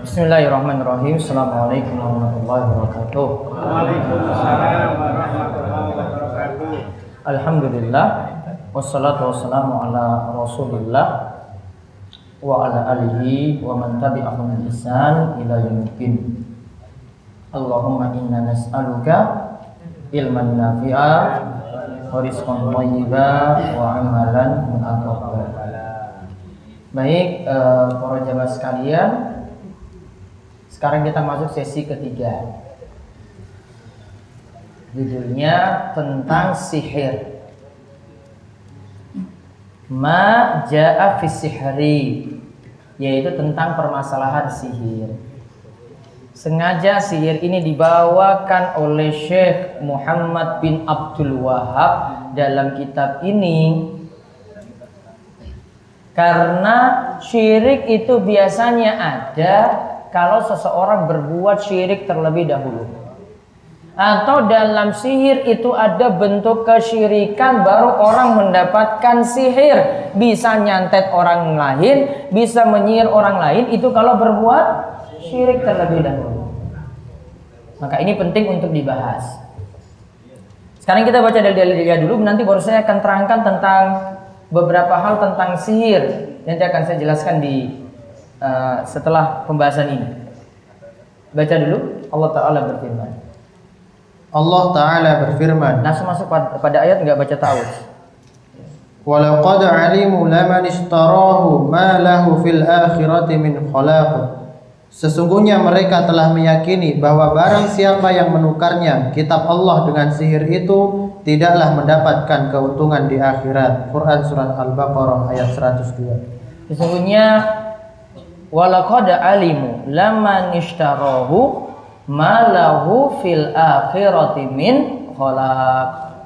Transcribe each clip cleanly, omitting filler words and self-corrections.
Bismillahirrahmanirrahim. Assalamualaikum warahmatullahi wabarakatuh. Waalaikumsalam warahmatullahi wabarakatuh. Alhamdulillah, wassalatu wassalamu ala Rasulillah wa ala alihi wa man tabi'ahum bi ihsan ila yaumil. Allahumma inna nas'aluka ilman nafi'a wa rizqan thayyiban wa amalan mutaqabbala. Baik, para jamaah sekalian, sekarang kita masuk sesi ketiga. Judulnya tentang sihir. Ma ja'a fi sihri, yaitu tentang permasalahan sihir. Sengaja sihir ini dibawakan oleh Syekh Muhammad bin Abdul Wahab dalam kitab ini karena syirik itu biasanya ada kalau seseorang berbuat syirik terlebih dahulu, atau dalam sihir itu ada bentuk kesyirikan baru orang mendapatkan sihir. Bisa nyantet orang lain, bisa menyihir orang lain, itu kalau berbuat syirik terlebih dahulu. Maka ini penting untuk dibahas. Sekarang kita baca dalil-dalilnya dulu, nanti baru saya akan terangkan tentang beberapa hal tentang sihir. Nanti akan saya jelaskan di setelah pembahasan ini. Baca dulu. Allah Ta'ala berfirman. Allah Ta'ala berfirman. Langsung masuk pada ayat, nggak baca ta'awudz. Walaqad alimu laman ishtarahu ma lahu fil akhirati min khalaq. Sesungguhnya mereka telah meyakini bahwa barang siapa yang menukarnya kitab Allah dengan sihir itu tidaklah mendapatkan keuntungan di akhirat. Quran surah Al-Baqarah ayat 102. Sesungguhnya walaqad alimu laman ishtarahu ma lahu fil akhirati min khalaq.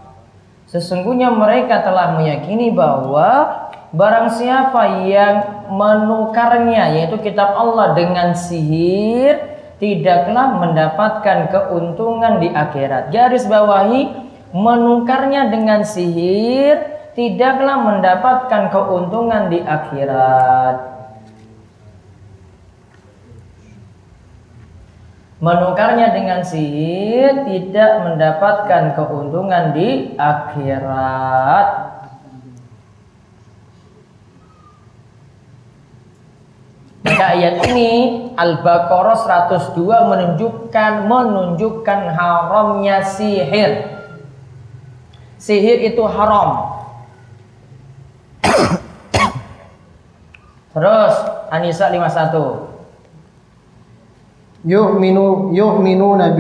Sesungguhnya mereka telah meyakini bahwa barang siapa yang menukarnya, yaitu kitab Allah, dengan sihir, tidaklah mendapatkan keuntungan di akhirat. Garis bawahi, menukarnya dengan sihir tidaklah mendapatkan keuntungan di akhirat. Menukarnya dengan sihir tidak mendapatkan keuntungan di akhirat. Maka ayat ini Al-Baqarah 102 menunjukkan haramnya sihir. Sihir itu haram. Terus An-Nisa 51. Yu'minuna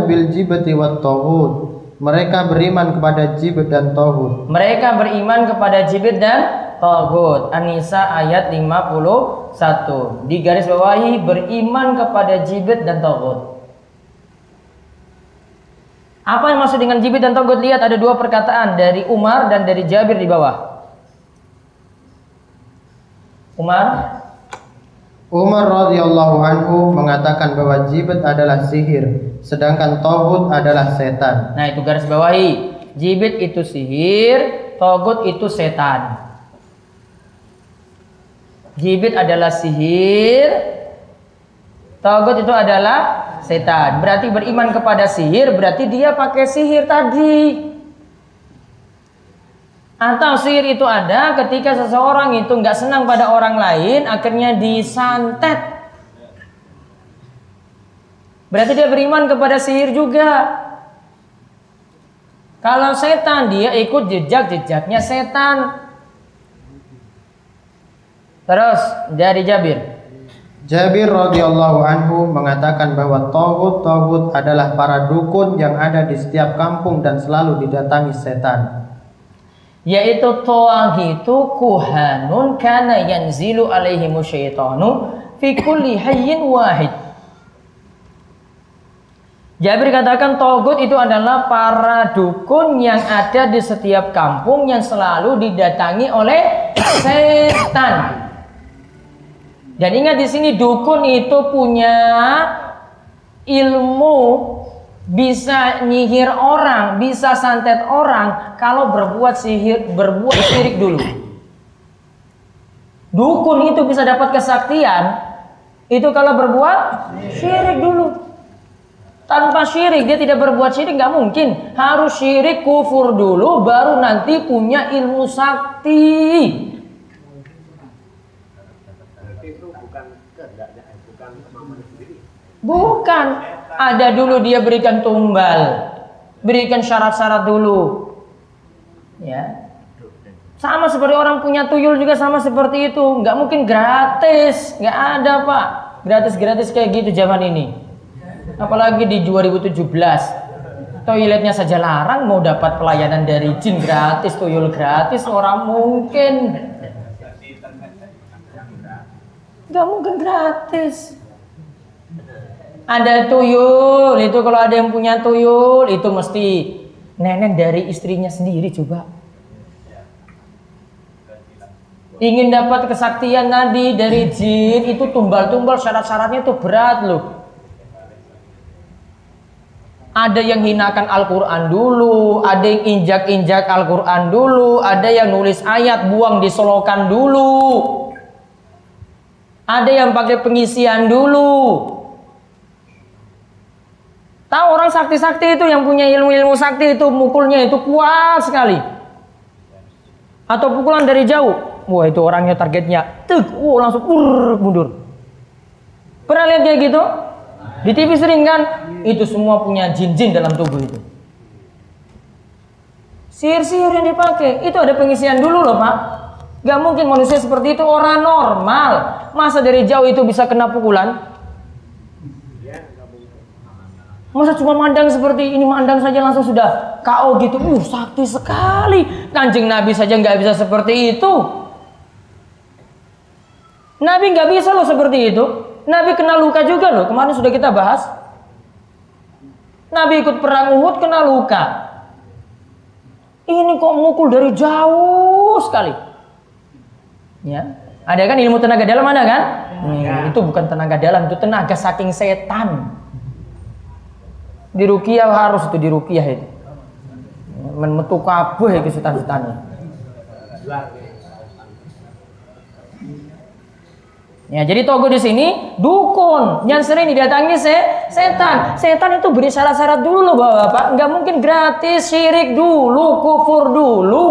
bil jibti wat taghut. Mereka beriman kepada jibit dan taghut. Mereka beriman kepada jibit dan taghut. An-Nisa ayat 51. Di garis bawahi, beriman kepada jibit dan taghut. Apa yang maksud dengan jibit dan taghut? Lihat, ada dua perkataan dari Umar dan dari Jabir di bawah. Umar radhiyallahu anhu mengatakan bahwa jibit adalah sihir, sedangkan taghut adalah setan. Nah, itu garis bawahi. Jibit itu sihir, taghut itu setan. Jibit adalah sihir, taghut itu adalah setan. Berarti beriman kepada sihir, berarti dia pakai sihir tadi. Atau sihir itu ada ketika seseorang itu nggak senang pada orang lain, akhirnya disantet. Berarti dia beriman kepada sihir juga. Kalau setan, dia ikut jejak-jejaknya setan. Terus dari Jabir radhiyallahu anhu mengatakan bahwa taghut adalah para dukun yang ada di setiap kampung dan selalu didatangi setan. Yaitu itu kuhanun kana yanzilu alaihimu syaitanu fi kulli hayyin wahid. Jabir katakan taghut itu adalah para dukun yang ada di setiap kampung yang selalu didatangi oleh setan. Dan ingat di sini dukun itu punya ilmu bisa nyihir orang, bisa santet orang kalau berbuat syirik dulu. Dukun itu bisa dapat kesaktian itu kalau berbuat syirik dulu. Tanpa syirik dia tidak berbuat syirik, nggak mungkin. Harus syirik kufur dulu baru nanti punya ilmu sakti. Bukan. Ada dulu dia berikan tumbal, berikan syarat-syarat dulu. Ya. Sama seperti orang punya tuyul juga sama seperti itu. Nggak mungkin gratis, nggak ada pak. Gratis-gratis kayak gitu zaman ini. Apalagi di 2017, toiletnya saja larang, mau dapat pelayanan dari jin gratis, tuyul gratis, orang mungkin. Nggak mungkin gratis. Ada tuyul, itu kalau ada yang punya tuyul, itu mesti nenek dari istrinya sendiri coba. Ingin dapat kesaktian tadi dari jin, itu tumbal-tumbal syarat-syaratnya itu berat loh. Ada yang hinakan Al-Quran dulu, ada yang injak-injak Al-Quran dulu, ada yang nulis ayat buang di selokan dulu, ada yang pakai pengisian dulu. Tahu orang sakti-sakti itu yang punya ilmu-ilmu sakti itu mukulnya itu kuat sekali. Atau pukulan dari jauh, wah itu orangnya targetnya, langsung mundur. Pernah lihat kayak gitu? Di TV sering kan? Itu semua punya jin-jin dalam tubuh itu. Sihir-sihir yang dipakai, itu ada pengisian dulu loh pak. Gak mungkin manusia seperti itu, orang normal. Masa dari jauh itu bisa kena pukulan? Masa cuma mandang seperti ini, mandang saja langsung sudah KO gitu. Sakti sekali. Kanjeng Nabi saja nggak bisa seperti itu. Nabi nggak bisa loh seperti itu. Nabi kena luka juga loh. Kemarin sudah kita bahas. Nabi ikut perang Uhud kena luka. Ini kok mukul dari jauh sekali. Ya, ada kan ilmu tenaga dalam ada kan? Itu bukan tenaga dalam, itu tenaga saking setan. Di ruqyah harus itu di ruqyah itu. Metu kabeh iki setan-setannya. Ya, jadi togo di sini dukun yang sering didatangi setan. Setan itu beri syarat-syarat dulu loh Bapak. Nggak mungkin gratis, syirik dulu, kufur dulu.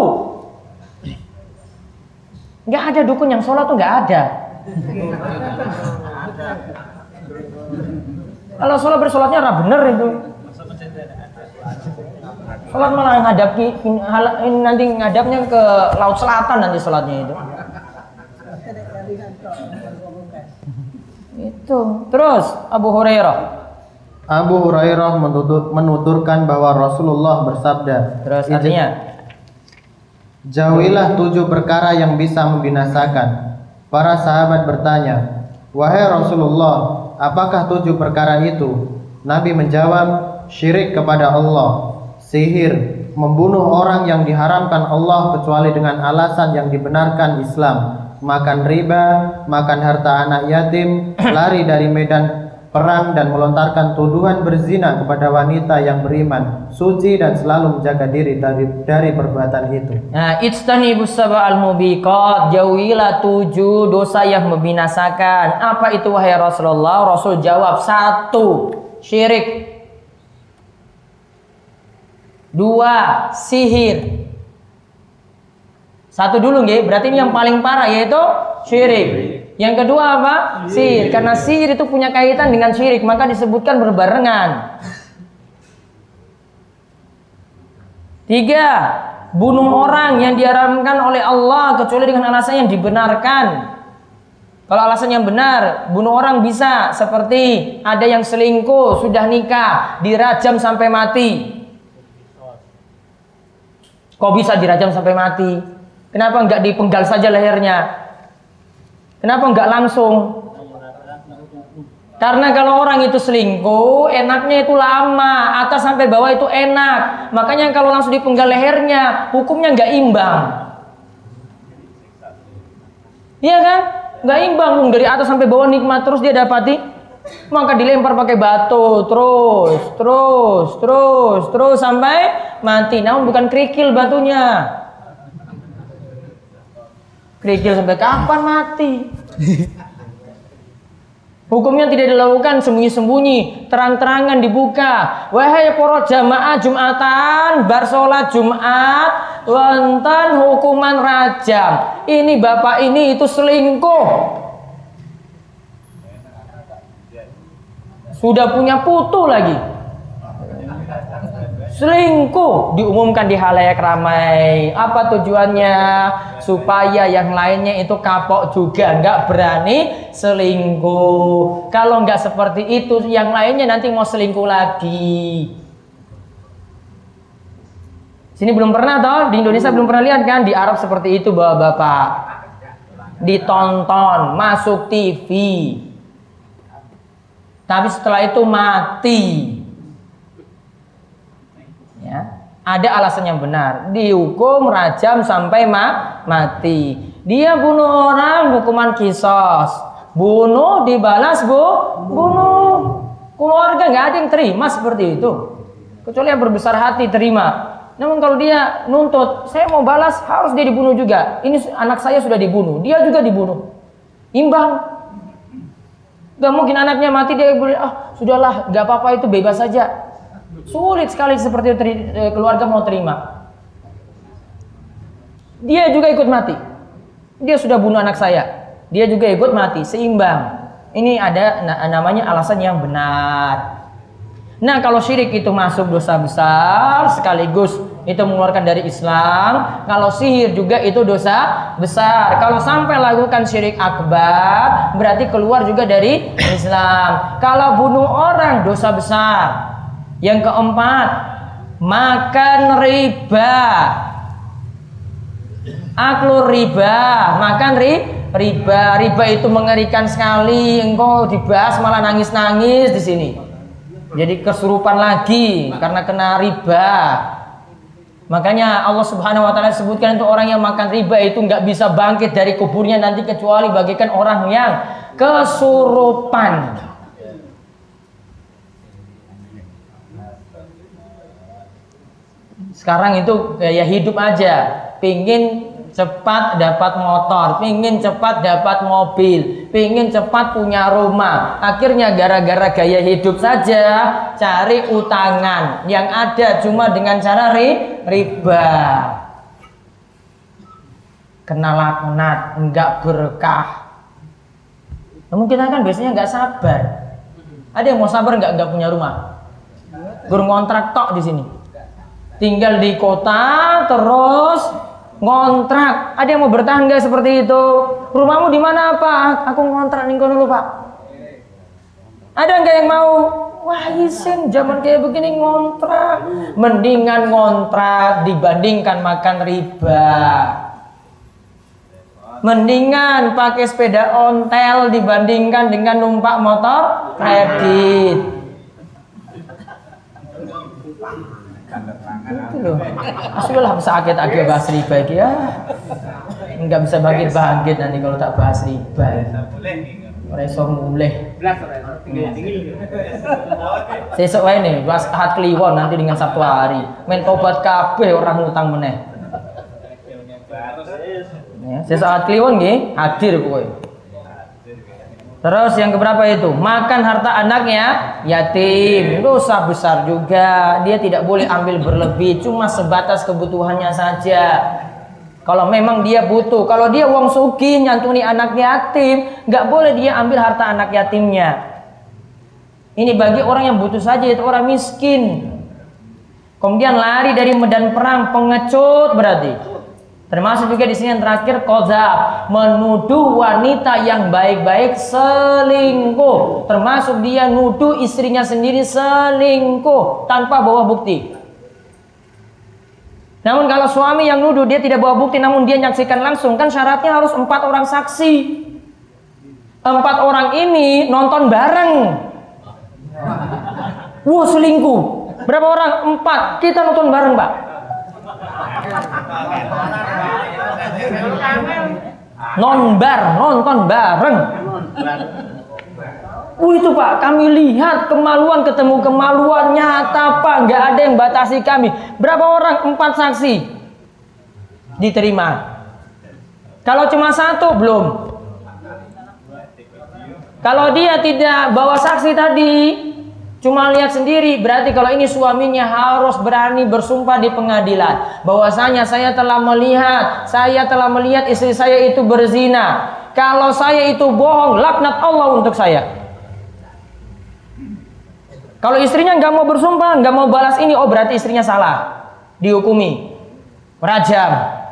Nggak ada dukun yang sholat tuh nggak ada. Kalau sholat bersolatnya ora bener itu. Sholat malah ngadap nanti ngadapnya ke laut selatan nanti sholatnya itu. Itu. Terus Abu Hurairah menuturkan bahwa Rasulullah bersabda. Terus artinya, jauhilah 7 perkara yang bisa membinasakan. Para sahabat bertanya, wahai Rasulullah, apakah 7 perkara itu? Nabi menjawab, syirik kepada Allah, sihir, membunuh orang yang diharamkan Allah kecuali dengan alasan yang dibenarkan Islam, makan riba, makan harta anak yatim, lari dari medan perang dan melontarkan tuduhan berzina kepada wanita yang beriman, suci dan selalu menjaga diri dari perbuatan itu. Nah, ijtanibus sab'al mubiqat, jauhilah 7 dosa yang membinasakan. Apa itu wahai Rasulullah? Rasul jawab, 1, syirik. 2, sihir. 1 dulu nggih, berarti ini yang paling parah yaitu syirik. Yang kedua apa? Sihir. Karena sihir itu punya kaitan dengan syirik, maka disebutkan berbarengan. 3, bunuh orang yang diharamkan oleh Allah kecuali dengan alasan yang dibenarkan. Kalau alasan yang benar, bunuh orang bisa seperti ada yang selingkuh, sudah nikah, dirajam sampai mati. Kok bisa dirajam sampai mati? Kenapa enggak dipenggal saja lehernya? Kenapa enggak langsung? Karena kalau orang itu selingkuh, enaknya itu lama, atas sampai bawah itu enak. Makanya kalau langsung dipenggal lehernya, hukumnya enggak imbang. Iya kan? Enggak imbang, dari atas sampai bawah nikmat terus dia dapati. Maka dilempar pakai batu terus sampai mati. Namun bukan kerikil batunya. Kerikil sampai kapan mati? Hukumnya tidak dilakukan sembunyi-sembunyi, terang-terangan dibuka. Wahai para jamaah Jumatan, bar salat Jumat, wonten hukuman rajam. Ini bapak ini itu selingkuh. Sudah punya putu lagi. Selingkuh diumumkan di halayak ramai. Apa tujuannya? Supaya yang lainnya itu kapok juga, nggak berani selingkuh. Kalau nggak seperti itu, yang lainnya nanti mau selingkuh lagi. Sini belum pernah toh, di Indonesia belum pernah lihat kan? Di Arab seperti itu bapak-bapak. Ditonton, masuk TV. Tapi setelah itu mati. Ya, ada alasan yang benar, dihukum rajam sampai mati. Dia bunuh orang, hukuman kisos. Bunuh dibalas bunuh. Keluarga nggak ada yang terima seperti itu, kecuali yang berbesar hati terima. Namun kalau dia nuntut, saya mau balas, harus dia dibunuh juga. Ini anak saya sudah dibunuh, dia juga dibunuh. Imbang. Gak mungkin anaknya mati dia boleh, sudahlah, gak apa-apa, itu bebas saja. Sulit sekali seperti itu keluarga mau terima. Dia juga ikut mati. Dia sudah bunuh anak saya, dia juga ikut mati, seimbang. Ini ada namanya alasan yang benar. Nah, kalau syirik itu masuk dosa besar, sekaligus itu mengeluarkan dari Islam. Kalau sihir juga itu dosa besar. Kalau sampai lakukan syirik akbar, berarti keluar juga dari Islam. Kalau bunuh orang, dosa besar. Yang keempat, makan riba. Aklur riba, makan riba. Riba itu mengerikan sekali. Engkau dibahas malah nangis-nangis di sini. Jadi kesurupan lagi karena kena riba. Makanya Allah Subhanahu wa taala sebutkan itu orang yang makan riba itu nggak bisa bangkit dari kuburnya nanti kecuali bagaikan orang yang kesurupan. Sekarang itu gaya hidup aja, pingin cepat dapat motor, pingin cepat dapat mobil, pingin cepat punya rumah. Akhirnya gara-gara gaya hidup saja cari utangan, yang ada cuma dengan cara riba. Kena laknat, enggak berkah. Namun kita kan biasanya enggak sabar. Ada yang mau sabar enggak punya rumah? Guru ngontrak tok di sini. Tinggal di kota terus ngontrak. Ada yang mau bertahan gak seperti itu? Rumahmu di mana Pak? Aku ngontrak nih dulu Pak. Ada nggak yang mau? Wah isin zaman kayak begini ngontrak. Mendingan ngontrak dibandingkan makan riba. Mendingan pakai sepeda ontel dibandingkan dengan numpak motor kredit. Itu loh. Sudah sakit agak bahas riba ya. Enggak bisa bangkit nanti kalau tak bahas riba. Reso mulai. Sesuk wae nih bahas Ahad Kliwon nanti dengan Sabtu hari. Men tobat kabeh orang ngutang meneh. Ya, sesuk Ahad Kliwon nggih hadir kowe. Terus yang keberapa itu? Makan harta anaknya yatim. Dosa besar juga. Dia tidak boleh ambil berlebih, cuma sebatas kebutuhannya saja. Kalau memang dia butuh, kalau dia uang sugih nyantuni anak yatim, nggak boleh dia ambil harta anak yatimnya. Ini bagi orang yang butuh saja, itu orang miskin. Kemudian lari dari medan perang, pengecut berarti. Termasuk juga di sini yang terakhir qadzaf, menuduh wanita yang baik-baik selingkuh. Termasuk dia nuduh istrinya sendiri selingkuh tanpa bawa bukti. Namun kalau suami yang nuduh dia tidak bawa bukti namun dia nyaksikan langsung, kan syaratnya harus 4 orang saksi. 4 orang ini nonton bareng. Wah selingkuh. Berapa orang? 4. Kita nonton bareng Pak. Nonton bareng. Itu Pak, kami lihat kemaluan ketemu kemaluan nyata Pak, nggak ada yang batasi kami. Berapa orang? 4 saksi diterima. Kalau cuma 1 belum. Kalau dia tidak bawa saksi tadi, cuma lihat sendiri, berarti kalau ini suaminya harus berani bersumpah di pengadilan bahwasanya saya telah melihat istri saya itu berzina. Kalau saya itu bohong, laknat Allah untuk saya. Kalau istrinya nggak mau bersumpah, nggak mau balas ini, oh berarti istrinya salah, dihukumi, rajam.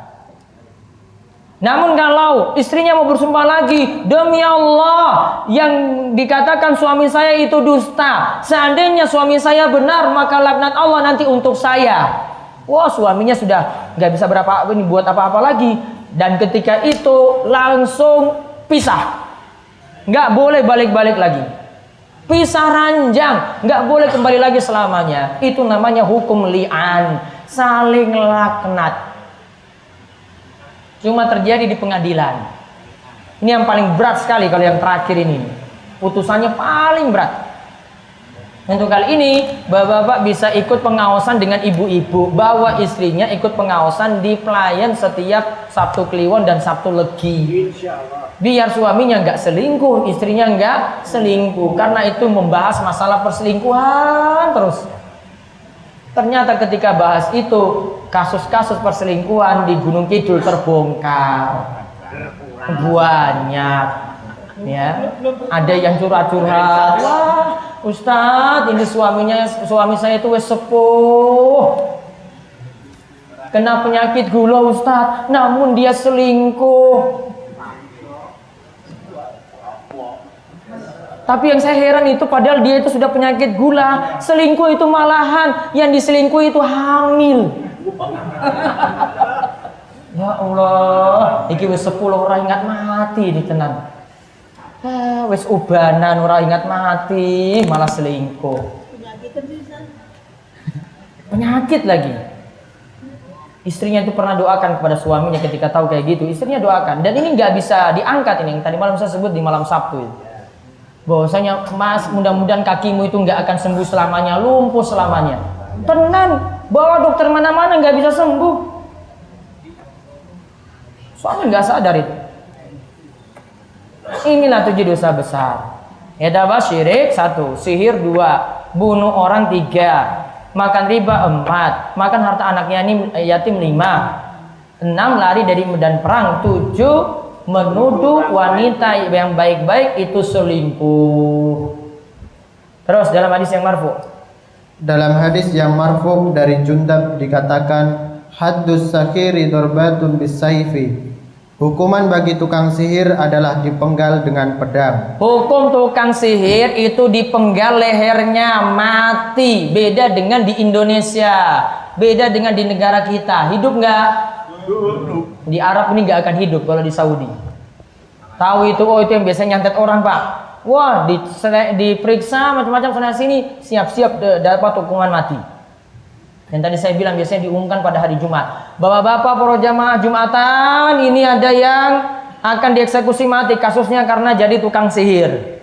Namun kalau istrinya mau bersumpah lagi, demi Allah yang dikatakan suami saya itu dusta, seandainya suami saya benar maka laknat Allah nanti untuk saya. Wah, suaminya sudah nggak bisa buat apa-apa lagi, dan ketika itu langsung pisah, nggak boleh balik-balik lagi. Pisah ranjang, nggak boleh kembali lagi selamanya. Itu namanya hukum li'an, saling laknat. Cuma terjadi di pengadilan. Ini yang paling berat sekali kalau yang terakhir ini. Putusannya paling berat. Untuk kali ini, bapak-bapak bisa ikut pengawasan dengan ibu-ibu, bawa istrinya ikut pengawasan di pelayan setiap Sabtu Kliwon dan Sabtu Legi. Biar suaminya nggak selingkuh, istrinya nggak selingkuh. Karena itu membahas masalah perselingkuhan terus. Ternyata ketika bahas itu, kasus-kasus perselingkuhan di Gunung Kidul terbongkar. Banyak. Ya, ada yang curhat-curhat. Wah, Ustadz, ini suami saya itu wes sepuh, kena penyakit gula Ustadz, namun dia selingkuh. Tapi yang saya heran itu padahal dia itu sudah penyakit gula, selingkuh itu malahan yang diselingkuh itu hamil. Ya Allah, iki wes 10 orang ingat mati di tenan. Wes ubanan ora ingat mati malah selingkuh. Penyakit lagi. Istrinya itu pernah doakan kepada suaminya ketika tahu kayak gitu. Istrinya doakan, dan ini nggak bisa diangkat ini yang tadi malam saya sebut di malam Sabtu itu. Bahwasanya Mas, mudah-mudahan kakimu itu nggak akan sembuh selamanya, lumpuh selamanya. Tenan, bawa dokter mana-mana nggak bisa sembuh. Suami nggak sadar itu. Inilah 7 dosa besar. Yadaba syirik 1, sihir 2, bunuh orang 3, makan riba 4, makan harta anaknya yatim 5, 6 lari dari medan perang, 7 menuduh wanita yang baik-baik itu selingkuh. Terus dalam hadis yang marfu. Dalam hadis yang marfu dari Jundab dikatakan, haddus sakiri darbatun bisayfi. Hukuman bagi tukang sihir adalah dipenggal dengan pedang. Hukum tukang sihir itu dipenggal lehernya, mati. Beda dengan di Indonesia, beda dengan di negara kita. Hidup nggak? Di Arab ini nggak akan hidup kalau di Saudi. Tahu itu, oh itu yang biasanya nyantet orang Pak. Wah, diperiksa macam-macam sana sini, siap-siap dapat hukuman mati. Dan tadi saya bilang biasanya diumumkan pada hari Jumat. Bapak-bapak para jamaah Jumatan, ini ada yang akan dieksekusi mati kasusnya karena jadi tukang sihir.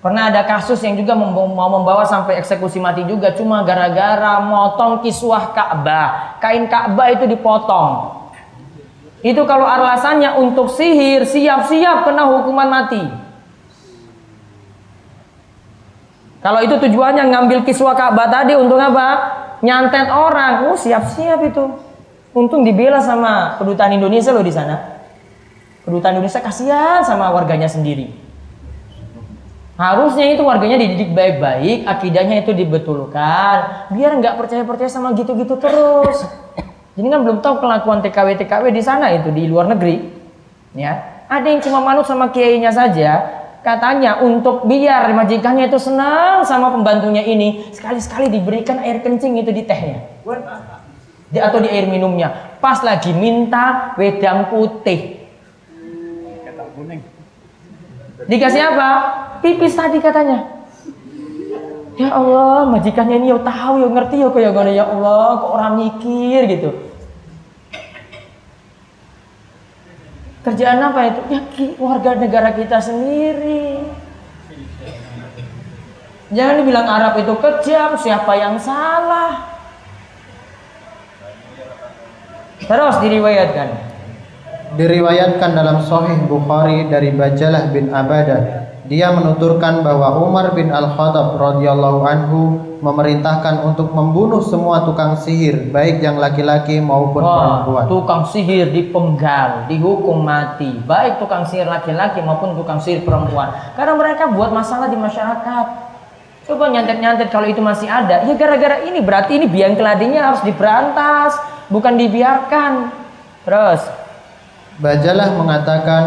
Pernah ada kasus yang juga mau membawa sampai eksekusi mati juga, cuma gara-gara motong kiswah Ka'bah. Kain Ka'bah itu dipotong. Itu kalau alasannya untuk sihir, siap-siap kena hukuman mati. Kalau itu tujuannya ngambil kiswah Ka'bah tadi untuk apa? Nyantet orang. Oh, siap-siap itu. Untung dibela sama kedutaan Indonesia loh di sana. Kedutaan Indonesia kasihan sama warganya sendiri. Harusnya itu warganya dididik baik-baik, akidahnya itu dibetulkan, biar nggak percaya-percaya sama gitu-gitu terus. Jadi kan belum tahu kelakuan TKW di sana itu di luar negeri. Ya, ada yang cuma manut sama kiainya saja. Katanya untuk biar majikannya itu senang sama pembantunya ini, sekali-sekali diberikan air kencing itu di tehnya atau di air minumnya. Pas lagi minta wedang putih, dikasih apa? Pipis tadi katanya. Ya Allah, majikannya ini ya tahu, ya ngerti ya kayak gini, ya Allah, kok orang mikir gitu. Kerjaan apa itu? Ya warga negara kita sendiri. Jangan dibilang Arab itu kejam, siapa yang salah? Terus Diriwayatkan dalam Sahih Bukhari dari Bajalah bin Abadah, dia menuturkan bahwa Umar bin Al-Khattab radhiyallahu anhu memerintahkan untuk membunuh semua tukang sihir, baik yang laki-laki maupun perempuan. Tukang sihir dipenggal, dihukum mati, baik tukang sihir laki-laki maupun tukang sihir perempuan. Karena mereka buat masalah di masyarakat. Coba nyantet-nyantet kalau itu masih ada. Ya gara-gara ini berarti ini biang keladinya harus diberantas, bukan dibiarkan. Terus Bajalah mengatakan,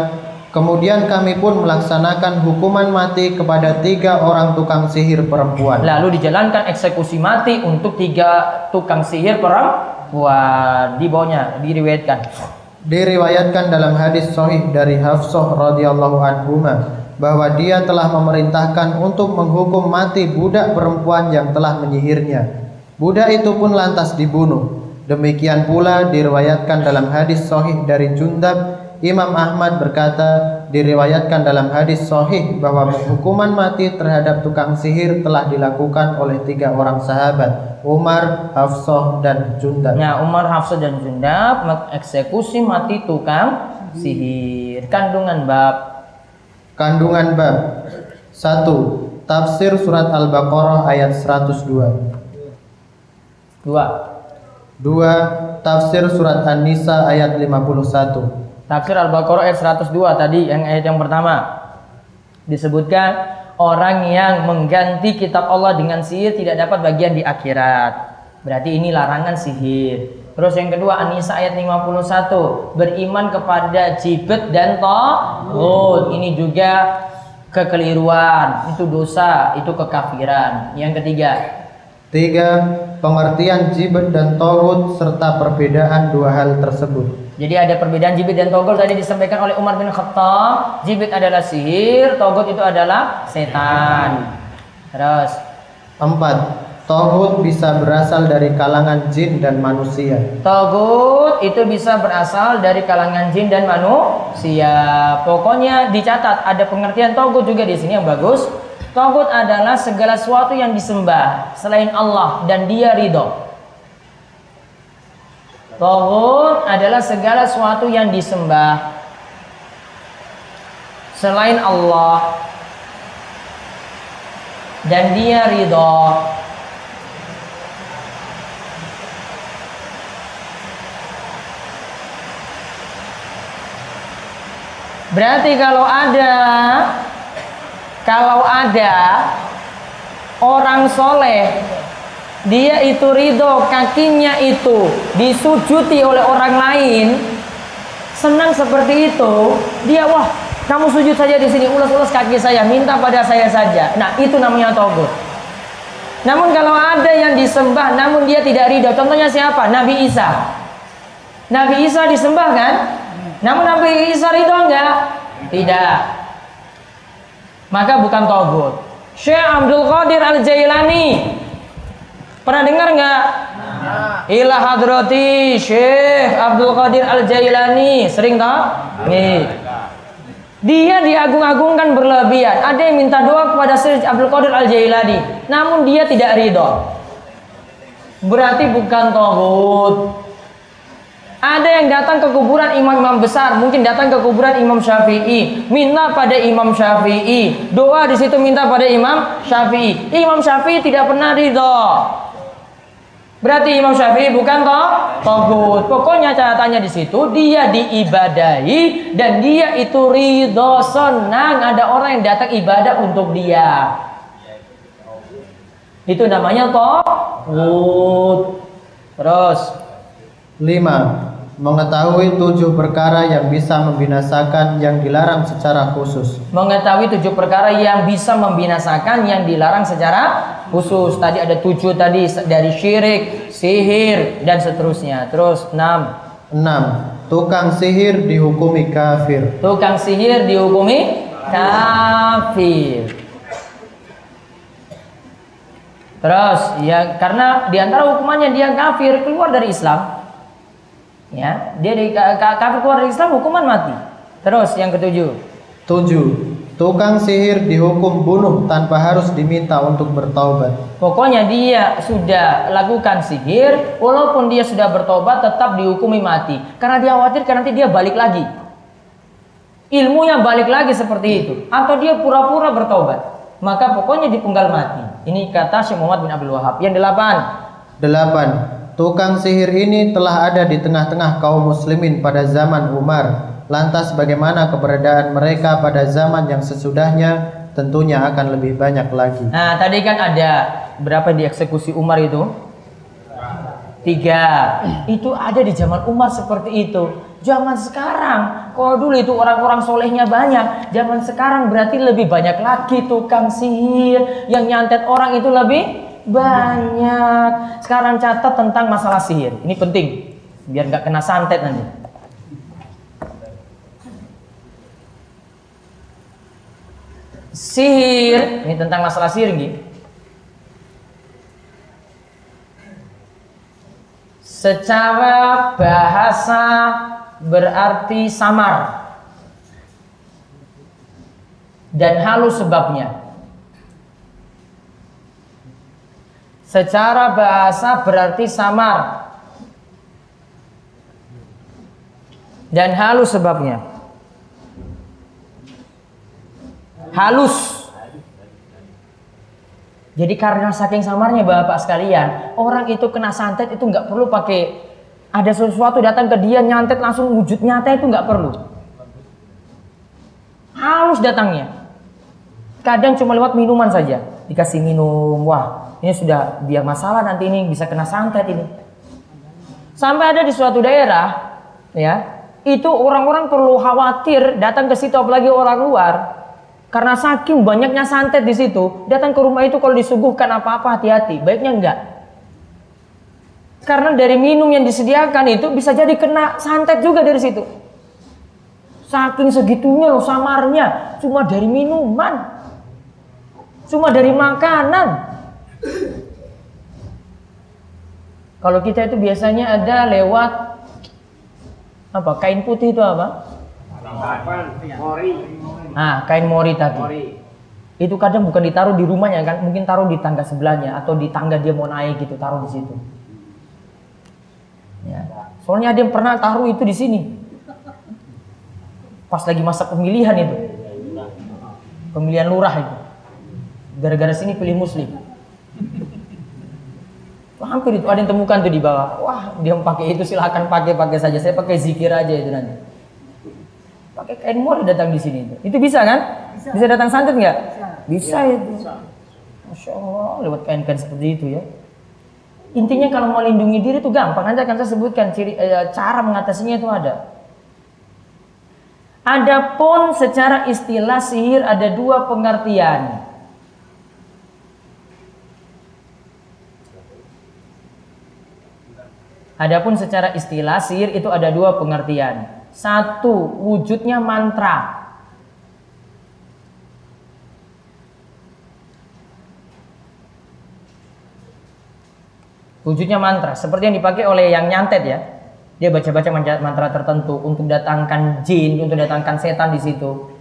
kemudian kami pun melaksanakan hukuman mati kepada 3 orang tukang sihir perempuan. lalu dijalankan eksekusi mati untuk 3 tukang sihir perempuan. Di bawahnya Diriwayatkan dalam hadis sahih dari Hafsah radhiyallahu anhuma bahwa dia telah memerintahkan untuk menghukum mati budak perempuan yang telah menyihirnya. Budak itu pun lantas dibunuh. Demikian pula diriwayatkan dalam hadis sahih dari Jundab. Imam Ahmad berkata, diriwayatkan dalam hadis sahih bahwa hukuman mati terhadap tukang sihir telah dilakukan oleh 3 orang sahabat, Umar, Hafsah, dan Jundab. Nah, Umar, Hafsah, dan Jundab mengeksekusi mati tukang sihir. Kandungan bab 1. Tafsir surat Al-Baqarah ayat 102. 2. Tafsir surat An-Nisa ayat 51. Tafsir Al-Baqarah ayat 102 tadi, ayat yang pertama. Disebutkan orang yang mengganti kitab Allah dengan sihir tidak dapat bagian di akhirat. Berarti ini larangan sihir. Terus yang kedua, An-Nisa ayat 51, beriman kepada jibet dan taghut. Ini juga kekeliruan, itu dosa, itu kekafiran. Yang ketiga, 3. Pengertian jibet dan taghut serta perbedaan 2 hal tersebut. jadi ada perbedaan jibit dan taghut tadi disampaikan oleh Umar bin Khattab. Jibit adalah sihir, taghut itu adalah setan. Terus 4. Taghut bisa berasal dari kalangan jin dan manusia. taghut itu bisa berasal dari kalangan jin dan manusia. Pokoknya dicatat ada pengertian taghut juga di sini yang bagus. Taghut adalah segala sesuatu yang disembah selain Allah dan dia ridho. Taghut adalah segala sesuatu yang disembah selain Allah dan dia ridho. Berarti kalau ada orang soleh, dia itu ridho kakinya itu disujuti oleh orang lain, senang seperti itu, dia wah kamu sujud saja di sini, ulas-ulas kaki saya, minta pada saya saja. Nah itu namanya taghut. Namun kalau ada yang disembah, namun dia tidak ridho, contohnya siapa? Nabi Isa. Nabi Isa disembah kan? Namun Nabi Isa ridho enggak? Tidak. Maka bukan taghut. Syekh Abdul Qadir Al-Jailani, pernah dengar nggak? Ila hadrati Syekh Abdul Qadir Al-Jailani, sering tahu? Nih. Dia diagung-agungkan berlebihan. Ada yang minta doa kepada Syekh Abdul Qadir Al-Jailani, namun dia tidak ridho. Berarti bukan taghut. Ada yang datang ke kuburan imam-imam besar, mungkin datang ke kuburan Imam Syafi'i, minta pada Imam Syafi'i, doa di situ minta pada Imam Syafi'i. Imam Syafi'i tidak pernah ridho. Berarti Imam Syafi'i bukan taghut. Pokoknya catatannya di situ dia diibadahi dan dia itu ridho, senang ada orang yang datang ibadah untuk dia. Itu namanya taghut. Terus 5. Mengetahui 7 perkara yang bisa membinasakan yang dilarang secara khusus. Mengetahui 7 perkara yang bisa membinasakan yang dilarang secara khusus. Tadi ada 7 tadi, dari syirik, sihir, dan seterusnya. Terus 6. Tukang sihir dihukumi kafir. Tukang sihir dihukumi kafir. Terus ya karena diantara hukumannya dia kafir, keluar dari Islam. Ya, dia kafir keluar dari Islam, hukuman mati. Terus yang ketujuh. 7. Tukang sihir dihukum bunuh tanpa harus diminta untuk bertaubat. Pokoknya dia sudah lakukan sihir, walaupun dia sudah bertobat tetap dihukumi mati. Karena dia khawatir nanti dia balik lagi. Ilmunya balik lagi seperti itu. Atau dia pura-pura bertobat. Maka pokoknya dipenggal mati. Ini kata Syekh Muhammad bin Abdul Wahab. Yang 8. Tukang sihir ini telah ada di tengah-tengah kaum muslimin pada zaman Umar. Lantas bagaimana keberadaan mereka pada zaman yang sesudahnya? Tentunya akan lebih banyak lagi. Nah, tadi kan ada berapa dieksekusi Umar itu? 3. Itu ada di zaman Umar seperti itu. Zaman sekarang, kalau dulu itu orang-orang solehnya banyak, zaman sekarang berarti lebih banyak lagi tukang sihir yang nyantet orang itu lebih banyak. Sekarang catat tentang masalah sihir. Ini penting biar nggak kena santet nanti. Sihir, ini tentang masalah sihir nih. Secara bahasa berarti samar dan halus sebabnya. Secara bahasa berarti samar dan halus sebabnya. Halus. Jadi karena saking samarnya Bapak sekalian, orang itu kena santet itu nggak perlu pakai ada sesuatu datang ke dia nyantet langsung wujud nyata, itu nggak perlu. Halus datangnya. Kadang cuma lewat minuman saja, dikasih minum, wah ini sudah biar masalah nanti ini bisa kena santet ini. Sampai ada di suatu daerah, ya itu orang-orang perlu khawatir datang ke situ apalagi orang luar. Karena saking banyaknya santet di situ, datang ke rumah itu kalau disuguhkan apa-apa hati-hati, baiknya enggak. Karena dari minum yang disediakan itu bisa jadi kena santet juga dari situ. Saking segitunya loh samarnya, cuma dari minuman, cuma dari makanan. Kalau kita itu biasanya ada lewat apa? Kain putih itu apa? Nah, kain mori tadi. Itu kadang bukan ditaruh di rumahnya kan, mungkin taruh di tangga sebelahnya atau di tangga dia mau naik gitu, taruh di situ. Ya. Soalnya ada yang pernah taruh itu di sini. Pas lagi masa pemilihan itu. Pemilihan lurah itu. Gara-gara sini pilih muslim. Hampir itu ada yang temukan tuh di bawah. Wah, dia pakai itu silakan pakai saja. Saya pakai zikir aja itu nanti. Pakai kain mori datang di sini itu bisa kan? Bisa datang santet nggak? Bisa itu. Masya Allah, lewat kain-kain seperti itu ya. Intinya kalau mau lindungi diri itu gampang. Nanti akan saya sebutkan cara mengatasinya itu ada. Adapun secara istilah sihir ada 2 pengertian. Adapun secara istilah sihir itu ada 2 pengertian. 1, wujudnya mantra. Wujudnya mantra, seperti yang dipakai oleh yang nyantet ya. Dia baca-baca mantra tertentu untuk datangkan jin, untuk datangkan setan di situ.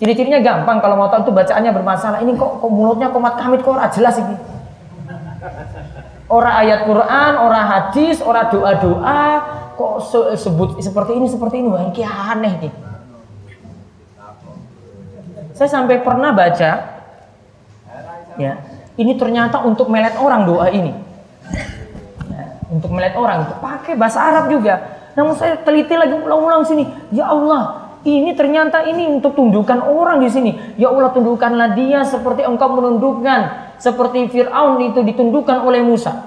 Ciri-cirinya gampang kalau mau tahu itu bacaannya bermasalah. Ini kok mulutnya komat kamit kok ora jelas ini. Ora ayat Quran, ora hadis, ora doa-doa, kok sebut seperti ini. Wah, ini aneh nih. Saya sampai pernah baca, ya, ini ternyata untuk melet orang doa ini. Ya, untuk melet orang, itu pakai bahasa Arab juga. Namun saya teliti lagi ulang-ulang sini. Ya Allah, ini ternyata ini untuk tundukan orang di sini. Ya Allah, tundukkanlah dia seperti engkau menundukkan. Seperti Fir'aun itu ditundukkan oleh Musa.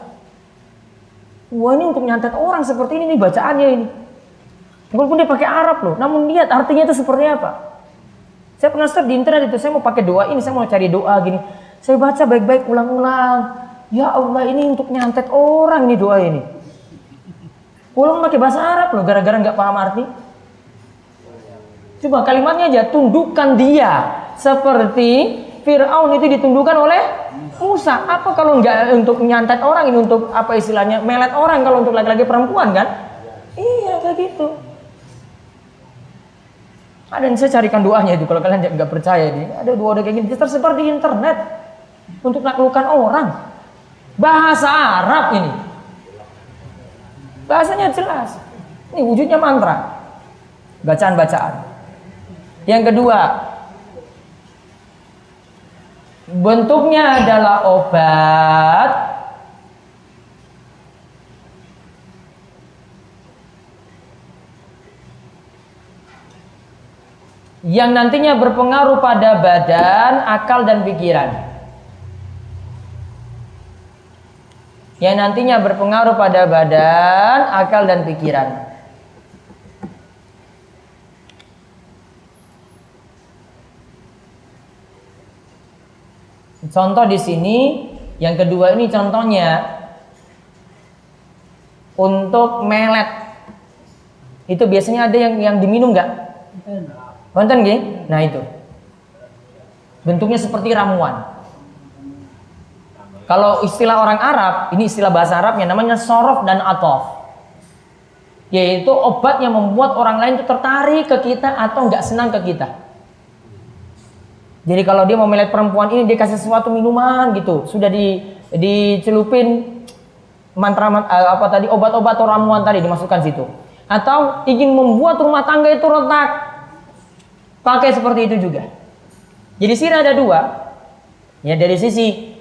Wah, ini untuk nyantet orang seperti ini bacaannya ini. Walaupun dia pakai Arab loh, namun lihat artinya itu seperti apa. Saya pernah search di internet itu, saya mau pakai doa ini, saya mau cari doa gini. Saya baca baik-baik ulang-ulang. Ya Allah, ini untuk nyantet orang nih doa ini. Walaupun pakai bahasa Arab loh, gara-gara nggak paham arti. Coba kalimatnya aja, tundukkan dia seperti Fir'aun itu ditundukkan oleh Musa. Apa kalau nggak untuk nyantet orang, ini untuk apa istilahnya, melet orang kalau untuk laki-laki perempuan kan? Iya kayak gitu. Ada yang saya carikan doanya itu kalau kalian nggak percaya ini. Ada doa kayak gini tersebar di internet untuk menaklukkan orang. Bahasa Arab ini. Bahasanya jelas. Ini wujudnya mantra. Bacaan-bacaan. Yang kedua, bentuknya adalah obat yang nantinya berpengaruh pada badan, akal, dan pikiran. Yang nantinya berpengaruh pada badan, akal, dan pikiran. Contoh di sini, yang kedua ini contohnya untuk melet. Itu biasanya ada yang diminum nggak? Konten gini? Nah itu bentuknya seperti ramuan. Kalau istilah orang Arab, ini istilah bahasa Arabnya namanya sorof dan atof, yaitu obat yang membuat orang lain itu tertarik ke kita atau nggak senang ke kita. Jadi kalau dia mau melihat perempuan ini, dia kasih sesuatu minuman gitu, sudah dicelupin mantra obat-obat atau ramuan tadi dimasukkan situ. Atau ingin membuat rumah tangga itu retak, pakai seperti itu juga. Jadi sihir ada dua. Ya dari sisi